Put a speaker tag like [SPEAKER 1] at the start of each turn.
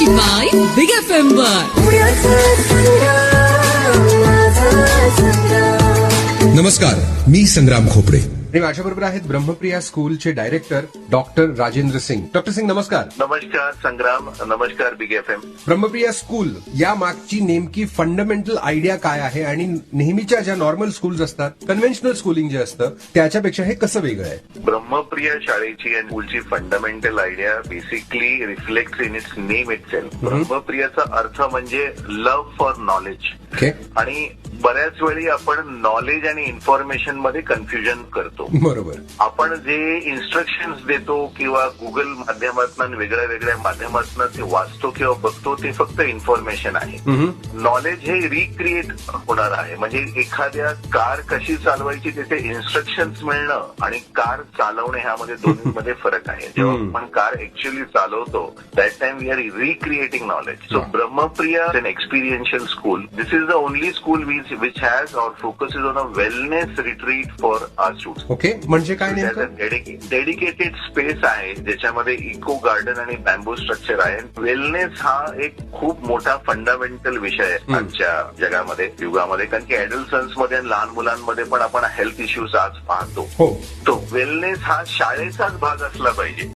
[SPEAKER 1] की bye big FM वर.
[SPEAKER 2] नमस्कार, मी संग्राम खोपडे.
[SPEAKER 3] आणि माझ्याबरोबर आहेत ब्रह्मप्रिया स्कूलचे director doctor Rajendra Singh. Doctor Singh नमस्कार.
[SPEAKER 4] नमस्कार संग्राम, नमस्कार बिग एफएम.
[SPEAKER 3] ब्रह्मप्रिया स्कूल या मागची नेमकी फंडामेंटल आयडिया काय आहे आणि नेहमीच्या ज्या नॉर्मल स्कूल्स असतात, कन्व्हेन्शनल स्कूलिंग जे असतं त्याच्यापेक्षा हे कसं वेगळं आहे?
[SPEAKER 4] ब्रह्मप्रिया शाळेची आणि स्कूलची fundamental idea basically reflect in its name itself. ब्रह्मप्रियाचा अर्थ म्हणजे लव्ह फॉर नॉलेज.
[SPEAKER 3] ओके.
[SPEAKER 4] आणि बऱ्याच वेळी आपण नॉलेज आणि इन्फॉर्मेशन मध्ये कन्फ्युजन करतो.
[SPEAKER 3] बरोबर.
[SPEAKER 4] आपण जे इन्स्ट्रक्शन्स देतो किंवा गुगल माध्यमातून वेगळ्या वेगळ्या माध्यमातून ते वाचतो किंवा बघतो ते फक्त इन्फॉर्मेशन आहे. नॉलेज हे रिक्रिएट होणार आहे. म्हणजे एखाद्या कार कशी चालवायची त्याचे इन्स्ट्रक्शन्स मिळणं आणि कार चालवणे ह्यामध्ये दोन्हीमध्ये फरक आहे. जेव्हा आपण कार ऍक्च्युअली चालवतो that time we are recreating knowledge. So Brahmapriya an experiential school. This is the only school which has or focuses on a wellness retreat for our students.
[SPEAKER 3] Okay, म्हणजे काय नेमकं?
[SPEAKER 4] डेडिकेटेड स्पेस आहे ज्याच्यामध्ये eco garden आणि bamboo structure आहे. Wellness हा एक खूप मोठा फंडामेंटल विषय आहे आजच्या जगामध्ये, युगामध्ये. कारण की ऍडल्टन्स मध्ये आणि लहान मुलांमध्ये पण आपण हेल्थ इश्यूज आज पाहतो.
[SPEAKER 3] हो.
[SPEAKER 4] तो वेलनेस हा शाळेचाच भाग असला पाहिजे.